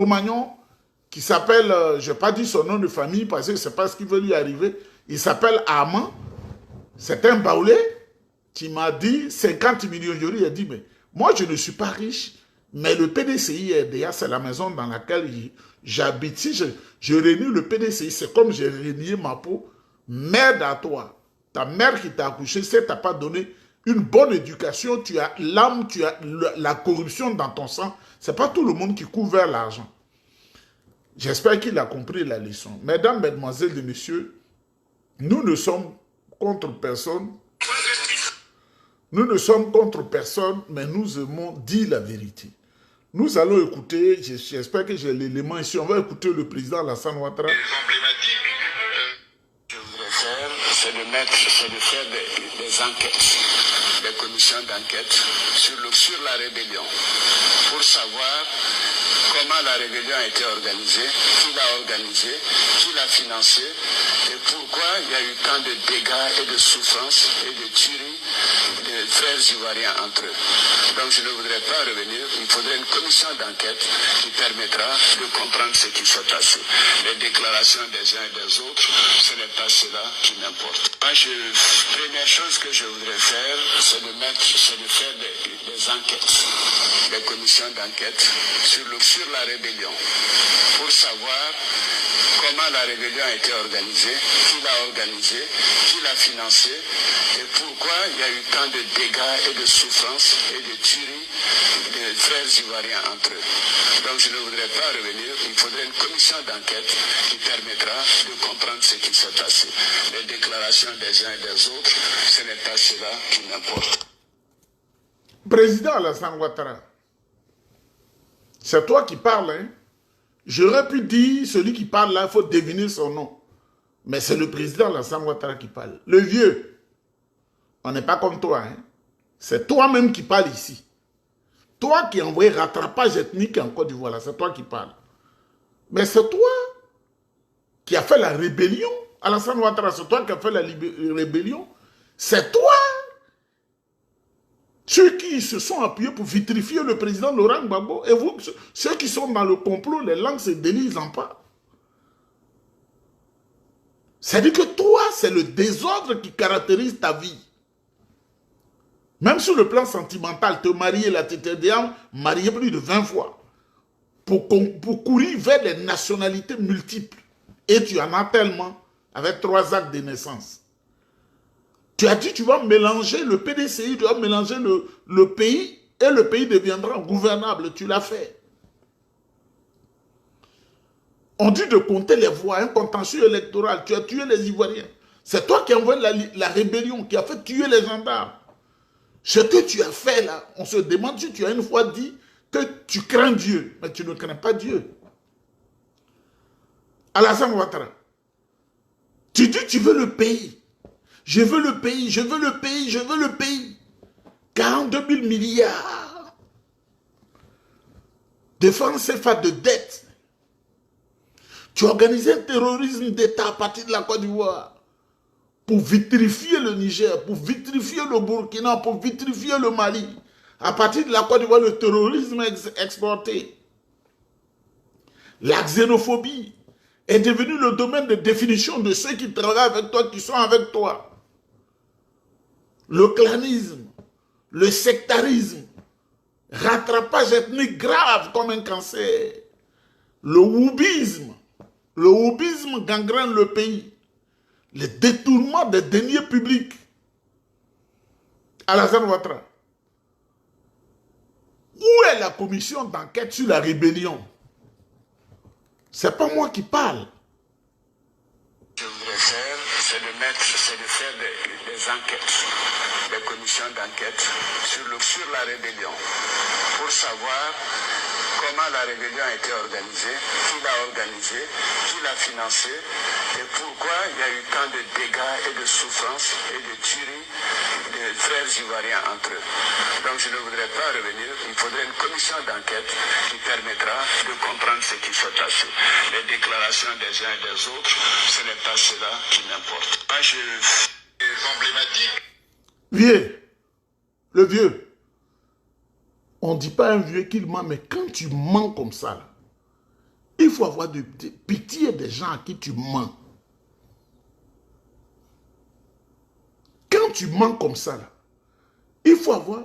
Magnon, qui s'appelle, je n'ai pas dit son nom de famille parce que c'est pas ce qui veut lui arriver, il s'appelle Armand, c'est un baoulé qui m'a dit 50 millions d'euros. Il a dit, mais moi je ne suis pas riche, mais le PDCI RDA, c'est la maison dans laquelle j'habite. Si je renie le PDCI, c'est comme j'ai renié ma peau. Merde à toi. Ta mère qui t'a accouché, si elle t'a pas donné une bonne éducation, tu as l'âme, tu as la corruption dans ton sang. C'est pas tout le monde qui couvre l'argent. J'espère qu'il a compris la leçon. Mesdames, mesdemoiselles et messieurs, nous ne sommes contre personne. Nous ne sommes contre personne, mais nous aimons dire la vérité. Nous allons écouter, j'espère que j'ai l'élément ici, on va écouter le président Alassane Ouattara. Je voudrais faire, c'est de faire des enquêtes, des commissions d'enquête sur la rébellion, pour savoir comment la rébellion a été organisée, qui l'a organisée, qui l'a financée, et pourquoi il y a eu tant de dégâts et de souffrances et de tueries des frères ivoiriens entre eux. Donc je ne voudrais pas revenir, il faudrait une commission d'enquête qui permettra de comprendre ce qui s'est passé. Les déclarations des uns et des autres, ce n'est pas cela qui m'importe. Première chose que je voudrais faire, c'est de faire des enquêtes, des commissions d'enquête sur la rébellion, pour savoir comment la rébellion a été organisée, qui l'a financée, et pourquoi il y a eu tant de dégâts et de souffrances et de tueries des frères ivoiriens entre eux. Donc je ne voudrais pas revenir, il faudrait une commission d'enquête qui permettra de comprendre ce qui s'est passé. Les déclarations des uns et des autres, ce n'est pas cela qui m'importe. Président Alassane Ouattara, c'est toi qui parles, hein? J'aurais pu dire, celui qui parle là, il faut deviner son nom. Mais c'est le président Alassane Ouattara qui parle. Le vieux, on n'est pas comme toi, hein? C'est toi-même qui parle ici. Toi qui as envoyé rattrapage ethnique en Côte d'Ivoire, là, c'est toi qui parles. Mais c'est toi qui as fait la rébellion. Alassane Ouattara, c'est toi qui as fait la rébellion. C'est toi. Ceux qui se sont appuyés pour vitrifier le président Laurent Gbagbo, et vous, ceux qui sont dans le complot, les langues se délisent en pas. C'est-à-dire que toi, c'est le désordre qui caractérise ta vie. Même sur le plan sentimental, te marier là, tu t'es déjà marié plus de 20 fois. Pour courir vers des nationalités multiples. Et tu en as tellement, avec 3 actes de naissance. Tu as dit, tu vas mélanger le PDCI, tu vas mélanger le pays, et le pays deviendra gouvernable. Tu l'as fait. On dit de compter les voix, un contentieux électoral. Tu as tué les Ivoiriens. C'est toi qui as envoyé la rébellion, qui a fait tuer les gendarmes. Ce que tu as fait là, on se demande si tu as une fois dit que tu crains Dieu, mais tu ne crains pas Dieu. Alassane Ouattara, tu dis tu veux le pays. Je veux le pays, je veux le pays, je veux le pays. 42 000 milliards de francs CFA de dette. Tu organisais un terrorisme d'État à partir de la Côte d'Ivoire pour vitrifier le Niger, pour vitrifier le Burkina, pour vitrifier le Mali. À partir de la Côte d'Ivoire, le terrorisme est exporté. La xénophobie est devenue le domaine de définition de ceux qui travaillent avec toi, qui sont avec toi. Le clanisme, le sectarisme, rattrapage ethnique grave comme un cancer. Le wubisme gangrène le pays. Le détournement des deniers publics. Alassane Ouattara, où est la commission d'enquête sur la rébellion? C'est pas moi qui parle. Je voudrais faire, c'est de faire des enquêtes, des commissions d'enquête sur la rébellion, pour savoir comment la rébellion a été organisée, qui l'a financée, et pourquoi il y a eu tant de dégâts et de souffrances et de tueries des frères ivoiriens entre eux. Donc je ne voudrais pas revenir, il faudrait une commission d'enquête qui permettra de comprendre ce qui s'est passé. Les déclarations des uns et des autres, ce n'est pas cela qui m'importe. Moi, c'est emblématique. Vieux, le vieux, on ne dit pas à un vieux qu'il ment, mais quand tu mens comme ça, là, Il faut avoir de pitié des gens à qui tu mens. Quand tu mens comme ça, là, il faut avoir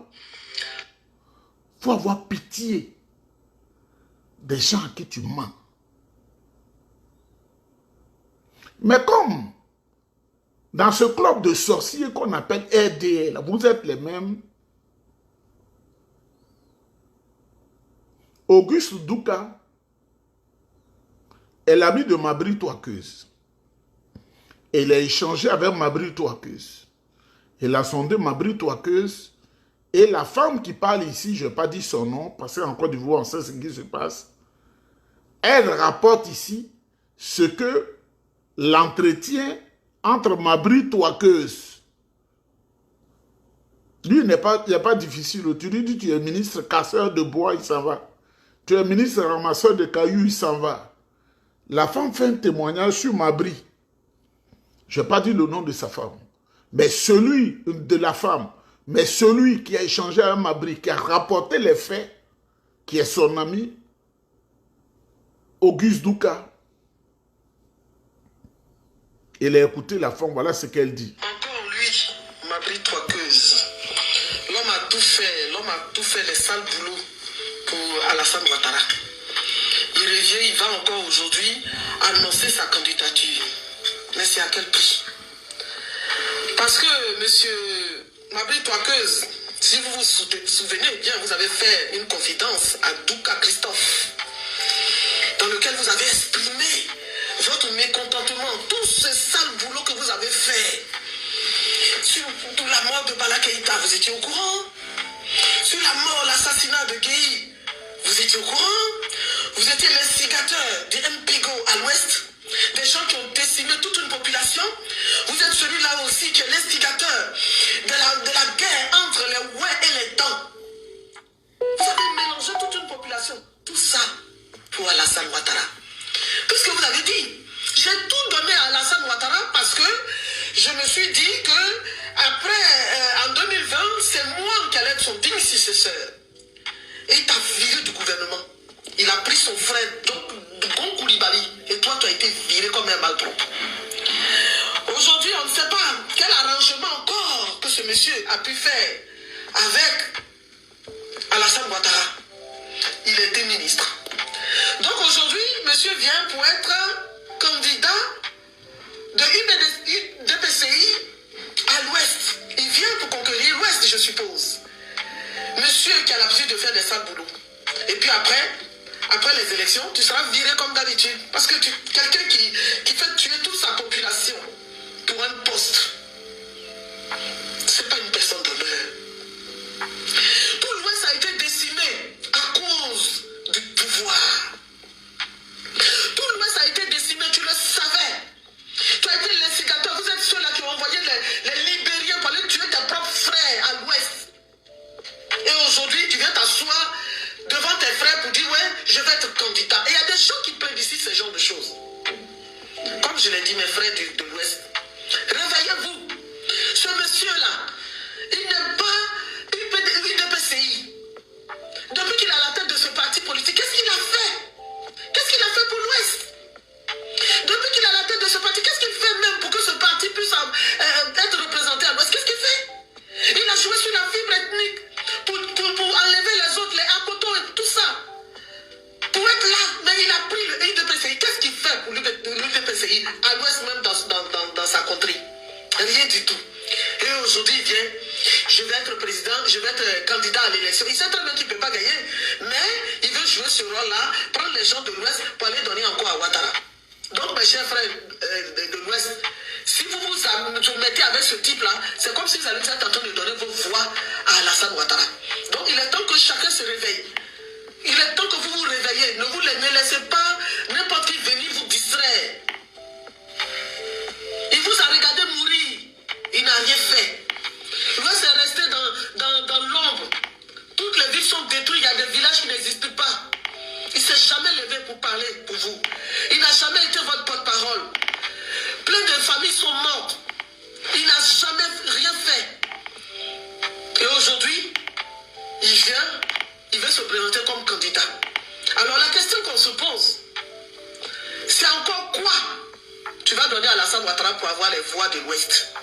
pitié des gens à qui tu mens. Mais comme dans ce club de sorciers qu'on appelle RDL, vous êtes les mêmes. Auguste Douka est l'ami de Mabri Touakeuse. Il a échangé avec Mabri Touakeuse. Il a sondé Mabri Touakeuse. Et la femme qui parle ici, je n'ai pas dit son nom, parce qu'en Côte d'Ivoire, on sait ce qui se passe. Elle rapporte ici ce que l'entretien entre Mabri Touakeuse. Lui, il n'y a pas difficile. Tu lui dis, tu es ministre casseur de bois, il s'en va. Tu es ministre ramasseur de cailloux, il s'en va. La femme fait un témoignage sur Mabri. Je n'ai pas dit le nom de sa femme. Mais celui de la femme, mais celui qui a échangé avec Mabri, qui a rapporté les faits, qui est son ami, Auguste Douka. Il a écouté la femme, voilà ce qu'elle dit. Encore lui, Mabri Touakeuse. L'homme a tout fait les sales boulots pour Alassane Ouattara. Il revient, il va encore aujourd'hui annoncer sa candidature. Mais c'est à quel prix? Parce que, monsieur Mabri Touakeuse, si vous vous souvenez bien, vous avez fait une confidence à Douka Christophe, dans lequel vous avez exprimé votre mécontentement, tout ce sale boulot que vous avez fait. Sur la mort de Bala Keïta, vous étiez au courant? Sur la mort, l'assassinat de Gueye, vous étiez au courant? Vous étiez l'instigateur du MPGO à l'ouest, des gens qui ont décimé toute une population. Vous êtes celui-là aussi qui est l'instigateur de la guerre entre les Ouais et les Dents. Vous avez mélangé toute une population. Tout ça pour Alassane Ouattara. Puisque vous avez dit, j'ai tout donné à Alassane Ouattara parce que je me suis dit que après, en 2020, c'est moi qui allais être son digne successeur. Et il t'a viré du gouvernement. Il a pris son frère, Gon Koulibaly, et toi, tu as été viré comme un malpropre. Aujourd'hui, on ne sait pas quel arrangement encore que ce monsieur a pu faire avec Alassane Ouattara. Il était ministre. Donc aujourd'hui, monsieur vient pour être candidat de UDPCI à l'ouest. Il vient pour conquérir l'ouest, je suppose. Monsieur qui a l'habitude de faire des sales boulots. Et puis après les élections, tu seras viré comme d'habitude. Parce que quelqu'un qui fait tuer toute sa population pour un poste, c'est pas une personne d'honneur. Tout l'Ouest a été décimé à cause du pouvoir. Tout l'Ouest a été décimé, tu le savais. Tu as été l'instigateur. Vous êtes ceux-là qui ont envoyé les Libériens pour aller tuer tes propres frères à l'Ouest. Et aujourd'hui, tu viens t'asseoir devant tes frères pour dire, ouais, je vais être candidat. Et il y a des gens qui plébiscitent ce genre de choses. Comme je l'ai dit, mes frères de l'Ouest, réveillez-vous. Ce monsieur-là, il n'est pas UDPCI. Depuis qu'il est à la tête de ce parti politique, qu'est-ce qu'il a fait? Qu'est-ce qu'il a fait pour l'Ouest? Depuis qu'il est à la tête de ce parti, qu'est-ce qu'il fait même pour que ce parti puisse être représenté à l'Ouest? Qu'est-ce qu'il fait? Il a joué sur la fibre ethnique pour enlever les autres, les Akoto et tout ça. Pour être là, mais il a pris le UDPCI. Qu'est-ce qu'il fait pour l'UDPCI à l'Ouest, même dans sa contrée? Rien du tout. Et aujourd'hui, il vient, je vais être président, je vais être candidat à l'élection. Il sait très bien qu'il ne peut pas gagner, mais il veut jouer ce rôle-là, prendre les gens de l'Ouest pour aller donner encore à Ouattara. Donc, mes chers frères de l'Ouest, si vous vous mettez avec ce type-là, c'est comme si vous allez être en train de donner vos voix à Alassane Ouattara. Donc, il est temps que chacun se réveille. Il est temps que vous vous réveillez. Ne laissez pas n'importe qui venir vous distraire. Il vous a regardé mourir. Il n'a rien fait. L'Ouest est resté dans l'ombre. Toutes les villes sont détruites. Il y a des villages qui n'existent pas. Il ne s'est jamais levé pour parler pour vous. Il n'a jamais été votre porte-parole. Plein de familles sont mortes. Il n'a jamais rien fait. Et aujourd'hui, il vient, il veut se présenter comme candidat. Alors la question qu'on se pose, vas donner à Alassane Ouattara pour avoir les voix de l'Ouest.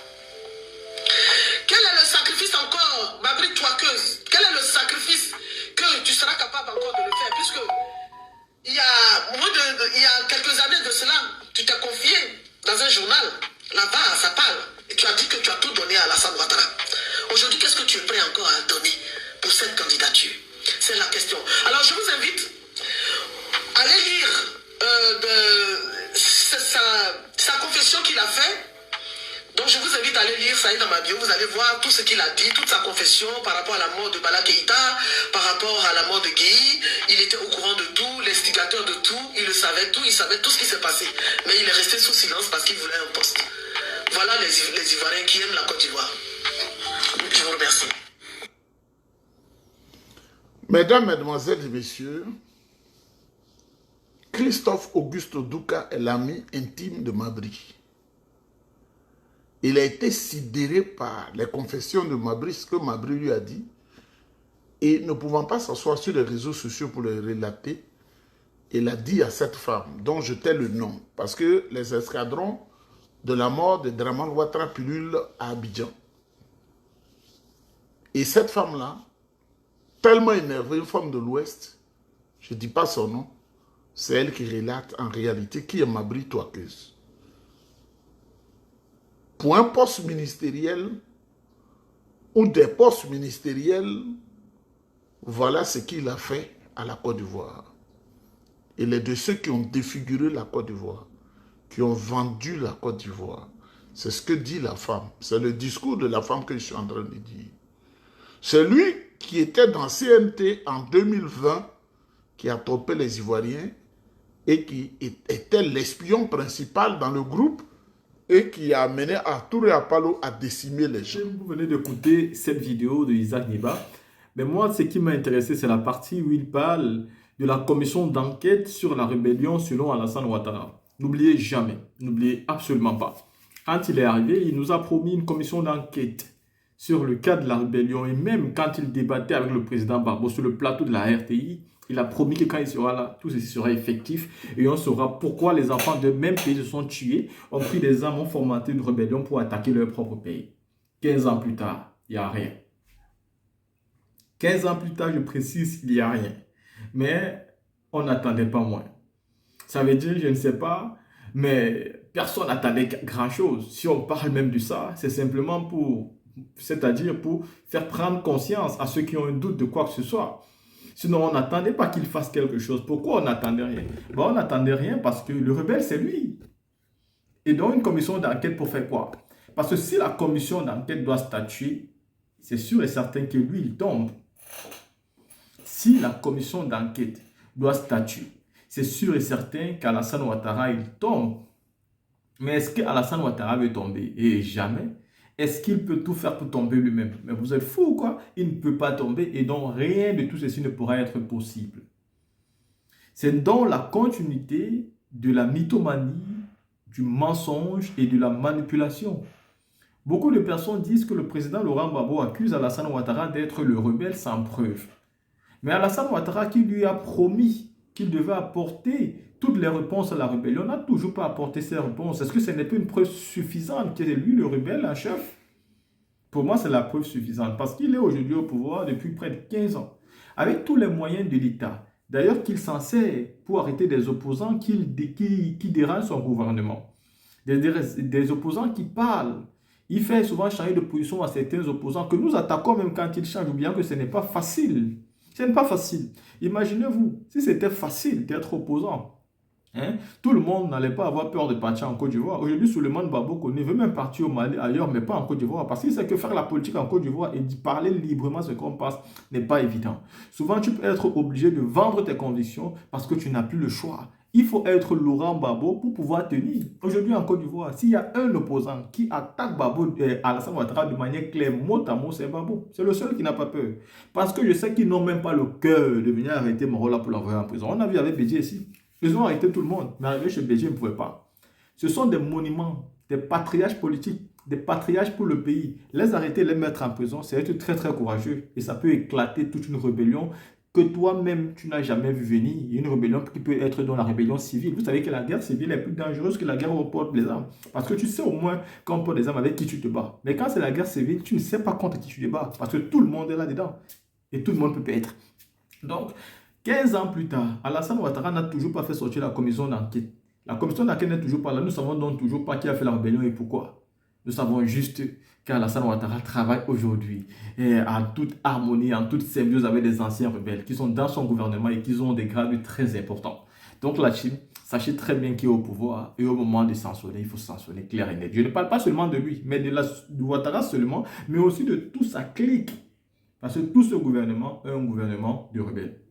Quel est le sacrifice encore, Mabri Touakeuse? Quel est le sacrifice que tu seras capable encore de le faire? Puisque il y a quelques années de cela, tu t'es confié dans un journal, là-bas, ça parle, et tu as dit que tu as tout donné à Alassane Ouattara. Aujourd'hui, qu'est-ce que tu es prêt encore à donner pour cette candidature? C'est la question. Alors, je vous invite à aller lire sa confession qu'il a faite. Donc, je vous invite à aller lire ça dans ma bio. Vous allez voir tout ce qu'il a dit, toute sa confession par rapport à la mort de Bala Keïta, par rapport à la mort de Guéhi. Il était au courant de tout, l'instigateur de tout. Il le savait tout, il savait tout ce qui s'est passé. Mais il est resté sous silence parce qu'il voulait un poste. Voilà les Ivoiriens qui aiment la Côte d'Ivoire. Je vous remercie. Mesdames, Mesdemoiselles et Messieurs, Christophe Auguste Douka est l'ami intime de Mabri. Il a été sidéré par les confessions de Mabri, ce que Mabri lui a dit, et ne pouvant pas s'asseoir sur les réseaux sociaux pour les relater, il a dit à cette femme, dont je tais le nom, parce que les escadrons de la mort de Draman Ouattara pullulent à Abidjan. Et cette femme-là, tellement énervée, une femme de l'Ouest, je ne dis pas son nom, c'est elle qui relate en réalité qui est Mabri Touakeuse. Pour un poste ministériel ou des postes ministériels, voilà ce qu'il a fait à la Côte d'Ivoire. Il est de ceux qui ont défiguré la Côte d'Ivoire, qui ont vendu la Côte d'Ivoire. C'est ce que dit la femme. C'est le discours de la femme que je suis en train de dire. C'est lui qui était dans CNT en 2020, qui a trompé les Ivoiriens et qui était l'espion principal dans le groupe et qui a amené à Touré Apalo à décimer les gens. Vous venez d'écouter cette vidéo de Isaac Niba. Mais moi, ce qui m'a intéressé, c'est la partie où il parle de la commission d'enquête sur la rébellion selon Alassane Ouattara. N'oubliez jamais, n'oubliez absolument pas. Quand il est arrivé, il nous a promis une commission d'enquête sur le cas de la rébellion. Et même quand il débattait avec le président Barbeau sur le plateau de la RTI, il a promis que quand il sera là, tout ceci sera effectif. Et on saura pourquoi les enfants de même pays se sont tués, ont pris des armes, ont formaté une rébellion pour attaquer leur propre pays. 15 ans plus tard, il n'y a rien. 15 ans plus tard, je précise, il n'y a rien. Mais on n'attendait pas moins. Ça veut dire, je ne sais pas, mais personne n'attendait grand-chose. Si on parle même de ça, c'est simplement pour faire prendre conscience à ceux qui ont un doute de quoi que ce soit. Sinon, on n'attendait pas qu'il fasse quelque chose. Pourquoi on n'attendait rien? On n'attendait rien parce que le rebelle, c'est lui. Et donc, une commission d'enquête pour faire quoi? Parce que si la commission d'enquête doit statuer, c'est sûr et certain que lui, il tombe. Si la commission d'enquête doit statuer, c'est sûr et certain qu'Alassane Ouattara, il tombe. Mais est-ce qu'Alassane Ouattara veut tomber? Et jamais. Est-ce qu'il peut tout faire pour tomber lui-même? Mais vous êtes fou ou quoi? Il ne peut pas tomber et donc rien de tout ceci ne pourra être possible. C'est dans la continuité de la mythomanie, du mensonge et de la manipulation. Beaucoup de personnes disent que le président Laurent Gbagbo accuse Alassane Ouattara d'être le rebelle sans preuve. Mais Alassane Ouattara qui lui a promis qu'il devait apporter toutes les réponses à la rébellion, n'a toujours pas apporté ces réponses. Est-ce que ce n'est pas une preuve suffisante que c'est lui le rebelle en chef? Pour moi, c'est la preuve suffisante parce qu'il est aujourd'hui au pouvoir depuis près de 15 ans, avec tous les moyens de l'État. D'ailleurs, qu'il s'en sert pour arrêter des opposants qui dérangent son gouvernement. Des opposants qui parlent. Il fait souvent changer de position à certains opposants que nous attaquons même quand ils changent, ou bien que ce n'est pas facile. Ce n'est pas facile. Imaginez-vous, si c'était facile d'être opposant, tout le monde n'allait pas avoir peur de partir en Côte d'Ivoire. Aujourd'hui, Souleymane Babou ne veut même partir au Mali, ailleurs, mais pas en Côte d'Ivoire. Parce qu'il sait que faire la politique en Côte d'Ivoire et d'y parler librement ce qu'on pense n'est pas évident. Souvent, tu peux être obligé de vendre tes convictions parce que tu n'as plus le choix. Il faut être Laurent Gbagbo pour pouvoir tenir. Aujourd'hui, en Côte d'Ivoire, s'il y a un opposant qui attaque Alassane Ouattara de manière claire, mot à mot, c'est Gbagbo. C'est le seul qui n'a pas peur. Parce que je sais qu'ils n'ont même pas le cœur de venir arrêter Morola pour l'envoyer en prison. On a vu avec Bédié ici. Ils ont arrêté tout le monde. Mais arrivé chez Bédié, ils ne pouvaient pas. Ce sont des monuments, des patriarches politiques, des patriarches pour le pays. Les arrêter, les mettre en prison, c'est être très très courageux. Et ça peut éclater toute une rébellion que toi-même, tu n'as jamais vu venir. Il y a une rébellion qui peut être dans la rébellion civile. Vous savez que la guerre civile est plus dangereuse que la guerre où on porte les armes. Parce que tu sais au moins quand on porte des armes avec qui tu te bats. Mais quand c'est la guerre civile, tu ne sais pas contre qui tu te bats. Parce que tout le monde est là-dedans. Et tout le monde peut perdre. Donc, 15 ans plus tard, Alassane Ouattara n'a toujours pas fait sortir la commission d'enquête. La commission d'enquête n'est toujours pas là. Nous ne savons donc toujours pas qui a fait la rébellion et pourquoi. Nous savons juste qu'Alassane Ouattara travaille aujourd'hui en toute harmonie, en toute symbiose avec des anciens rebelles qui sont dans son gouvernement et qui ont des grades très importants. Donc la Chine, sachez très bien qu'il est au pouvoir et au moment de sanctionner, il faut sanctionner clair et net. Je ne parle pas seulement de lui, mais de Ouattara seulement, mais aussi de toute sa clique. Parce que tout ce gouvernement est un gouvernement de rebelles.